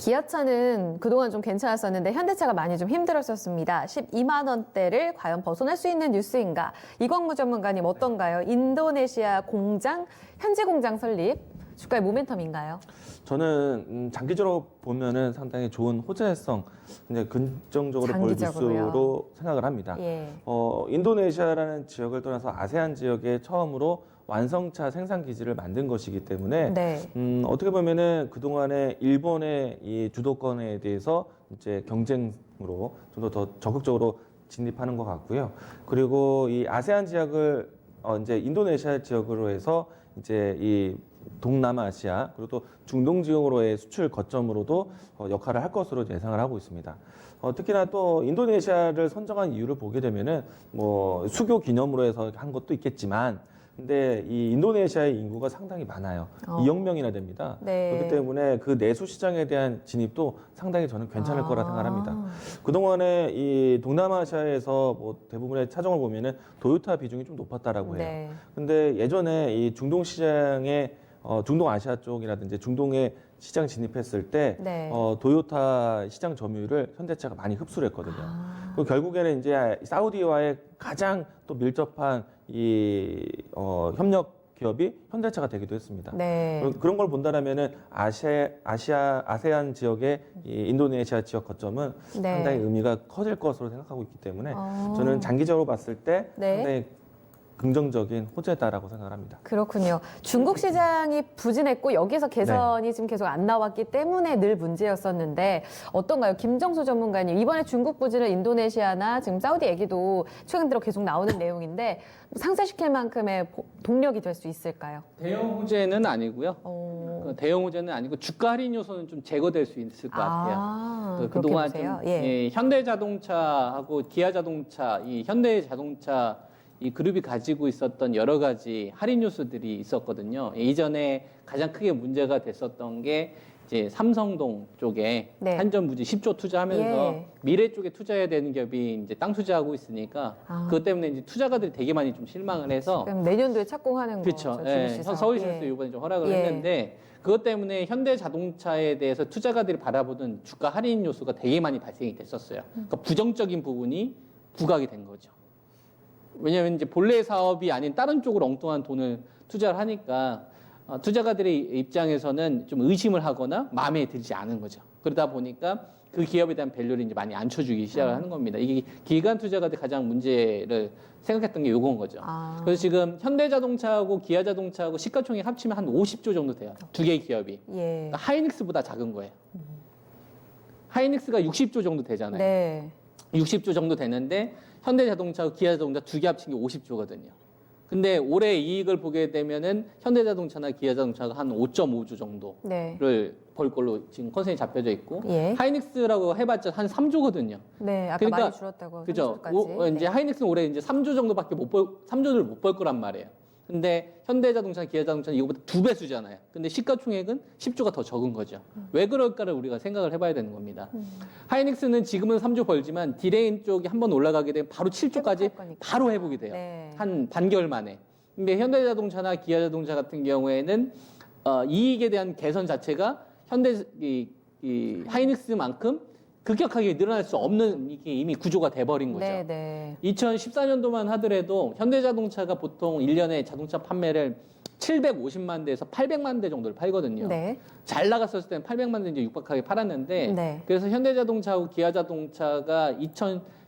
기아차는 그동안 좀 괜찮았었는데 현대차가 많이 좀 힘들었었습니다. 12만 원대를 과연 벗어날 수 있는 뉴스인가? 이광무 전문가님 어떤가요? 인도네시아 공장, 현지 공장 설립, 주가의 모멘텀인가요? 저는 장기적으로 보면은 상당히 좋은 호재성, 굉장히 긍정적으로 볼 뉴스로 생각을 합니다. 예. 인도네시아라는 지역을 떠나서 아세안 지역에 처음으로 완성차 생산 기지를 만든 것이기 때문에 네. 어떻게 보면은 그동안에 일본의 이 주도권에 대해서 이제 경쟁으로 좀 더 적극적으로 진입하는 것 같고요. 그리고 이 아세안 지역을 이제 인도네시아 지역으로 해서 이제 이 동남아시아 그리고 또 중동 지역으로의 수출 거점으로도 역할을 할 것으로 예상을 하고 있습니다. 특히나 또 인도네시아를 선정한 이유를 보게 되면은 뭐 수교 기념으로 해서 한 것도 있겠지만, 근데 이 인도네시아의 인구가 상당히 많아요. 2억 명이나 됩니다. 네. 그렇기 때문에 그 내수 시장에 대한 진입도 상당히 저는 괜찮을 거라 생각합니다. 그동안에 이 동남아시아에서 뭐 대부분의 차종을 보면은 도요타 비중이 좀 높았다라고 해요. 네. 근데 예전에 이 중동 시장에 중동 아시아 쪽이라든지 중동에 시장 진입했을 때 네. 도요타 시장 점유율을 현대차가 많이 흡수를 했거든요. 그리고 결국에는 이제 사우디와의 가장 또 밀접한 이 협력 기업이 현대차가 되기도 했습니다. 네. 그런 걸 본다면은 아세안 지역의 이 인도네시아 지역 거점은 네. 상당히 의미가 커질 것으로 생각하고 있기 때문에 저는 장기적으로 봤을 때 네. 상당히 긍정적인 호재다라고 생각을 합니다. 그렇군요. 중국 시장이 부진했고 여기서 개선이 지금 계속 안 나왔기 때문에 늘 문제였었는데 어떤가요? 김정수 전문가님, 이번에 중국 부진을 인도네시아나 지금 사우디 얘기도 최근 들어 계속 나오는 내용인데 상쇄시킬 만큼의 동력이 될 수 있을까요? 대형 호재는 아니고요. 대형 호재는 아니고 주가 할인 요소는 좀 제거될 수 있을 것 같아요. 그동안 좀 현대자동차하고 기아자동차, 이 현대자동차 이 그룹이 가지고 있었던 여러 가지 할인 요소들이 있었거든요. 이전에 가장 크게 문제가 됐었던 게 이제 삼성동 쪽에 한전부지 10조 투자하면서 미래 쪽에 투자해야 되는 기업이 이제 땅 투자하고 있으니까 그것 때문에 이제 투자가들이 되게 많이 좀 실망을 해서 그럼 내년도에 착공하는 그렇죠. 거죠. 서울시에서 이번에 좀 허락을 했는데 그것 때문에 현대자동차에 대해서 투자가들이 바라보는 주가 할인 요소가 되게 많이 발생이 됐었어요. 그러니까 부정적인 부분이 부각이 된 거죠. 왜냐하면 이제 본래 사업이 아닌 다른 쪽으로 엉뚱한 돈을 투자를 하니까 투자가들의 입장에서는 좀 의심을 하거나 마음에 들지 않은 거죠. 그러다 보니까 그 기업에 대한 밸류를 이제 많이 안 쳐주기 시작을 하는 겁니다. 이게 기관 투자가들이 가장 문제를 생각했던 게 요건 거죠. 그래서 지금 현대자동차하고 기아자동차하고 시가총액 합치면 한 50조 정도 돼요. 두 개의 기업이. 그러니까 하이닉스보다 작은 거예요. 하이닉스가 60조 정도 되잖아요. 네. 60조 정도 되는데 현대자동차와 기아자동차 두 개 합친 게 50조거든요. 근데 올해 이익을 보게 되면은 현대자동차나 기아자동차가 한 5.5조 정도를 벌 걸로 지금 컨센이 잡혀져 있고 하이닉스라고 해봤자 한 3조거든요. 네, 아까 그러니까, 많이 줄었다고. 그죠? 이제 하이닉스는 올해 이제 3조 정도밖에 3조를 못 벌 거란 말이에요. 근데 현대자동차, 기아자동차는 이거보다 2배 수잖아요. 근데 시가총액은 10조가 더 적은 거죠. 왜 그럴까를 우리가 생각을 해봐야 되는 겁니다. 하이닉스는 지금은 3조 벌지만 디레인 쪽이 한번 올라가게 되면 바로 7조까지 바로 회복이 돼요. 한 반개월 만에. 근데 현대자동차나 기아자동차 같은 경우에는 이익에 대한 개선 자체가 이 하이닉스만큼 급격하게 늘어날 수 없는 이게 이미 구조가 돼버린 거죠. 2014년도만 하더라도 현대자동차가 보통 1년에 자동차 판매를 750만 대에서 800만 대 정도를 팔거든요. 잘 나갔었을 때는 800만 대 이제 육박하게 팔았는데 그래서 현대자동차하고 기아자동차가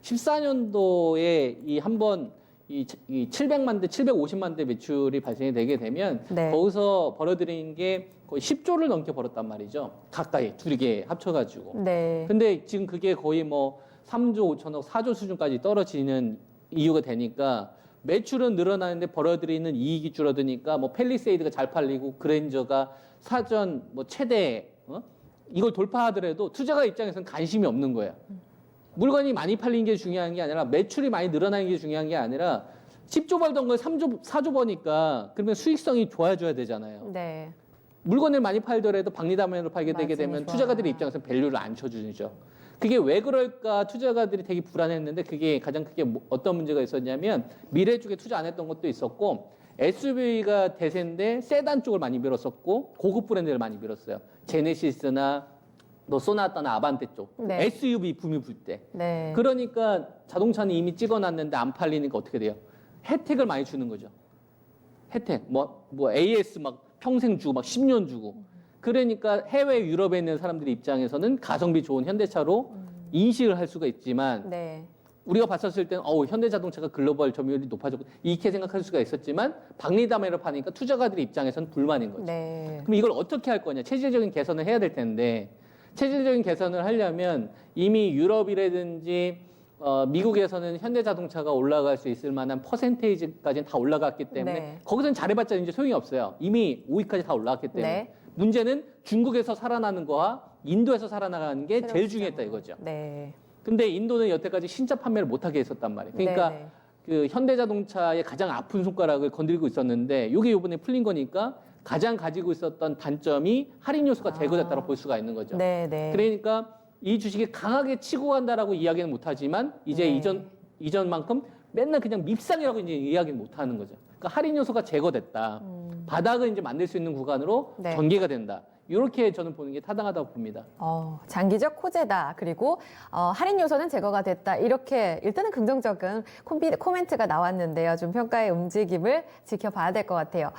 2014년도에 이 한번 이 700만 대, 750만 대 매출이 발생이 되게 되면 거기서 벌어들인 게 거의 10조를 넘게 벌었단 말이죠. 가까이 두 개 합쳐가지고. 근데 지금 그게 거의 뭐 3조 5천억, 4조 수준까지 떨어지는 이유가 되니까 매출은 늘어나는데 벌어들이는 이익이 줄어드니까 뭐 팰리세이드가 잘 팔리고 그랜저가 사전 뭐 최대 이걸 돌파하더라도 투자가 입장에서는 관심이 없는 거예요. 물건이 많이 팔린 게 중요한 게 아니라 매출이 많이 늘어나는 게 중요한 게 아니라 10조 벌던 걸 4조 버니까 그러면 수익성이 좋아져야 되잖아요. 물건을 많이 팔더라도 박리담회로 팔게 되게 되면 투자가들의 입장에서 밸류를 안 쳐주죠. 그게 왜 그럴까 투자가들이 되게 불안했는데 그게 가장 크게 어떤 문제가 있었냐면 미래 쪽에 투자 안 했던 것도 있었고 SUV가 대세인데 세단 쪽을 많이 밀었었고 고급 브랜드를 많이 밀었어요. 제네시스나 또 소나타나 아반떼 쪽 네. SUV 붐이 불 때. 네. 그러니까 자동차는 이미 찍어놨는데 안 팔리니까 어떻게 돼요? 혜택을 많이 주는 거죠. 혜택. 뭐 AS 막 평생 주고 막 10년 주고. 그러니까 해외 유럽에 있는 사람들 입장에서는 가성비 좋은 현대차로 인식을 할 수가 있지만 네. 우리가 봤었을 때는 현대자동차가 글로벌 점유율이 높아졌고 이렇게 생각할 수가 있었지만 박리담회로 파니까 투자가들의 입장에서는 불만인 거죠. 네. 그럼 이걸 어떻게 할 거냐? 체질적인 개선을 해야 될 텐데 체질적인 개선을 하려면 이미 유럽이라든지 미국에서는 현대자동차가 올라갈 수 있을 만한 퍼센테이지까지는 다 올라갔기 때문에 네. 거기서는 잘해봤자 이제 소용이 없어요. 이미 5위까지 다 올라갔기 때문에 네. 문제는 중국에서 살아나는 거와 인도에서 살아나가는 게 제일 새로운 중요했다 시장으로. 이거죠. 네. 근데 인도는 여태까지 신차 판매를 못하게 했었단 말이에요. 그러니까 네, 네. 그 현대자동차의 가장 아픈 손가락을 건드리고 있었는데 이게 이번에 풀린 거니까 가장 가지고 있었던 단점이 할인 요소가 제거됐다고 볼 수가 있는 거죠. 네, 네. 그러니까 이 주식이 강하게 치고 간다라고 이야기는 못하지만 이제 네. 이전만큼 맨날 그냥 밉상이라고 이제 이야기는 못하는 거죠. 그러니까 할인 요소가 제거됐다. 바닥을 이제 만들 수 있는 구간으로 네. 전개가 된다. 이렇게 저는 보는 게 타당하다고 봅니다. 장기적 호재다. 그리고 할인 요소는 제거가 됐다. 이렇게 일단은 긍정적인 코멘트가 나왔는데요. 좀 평가의 움직임을 지켜봐야 될 것 같아요.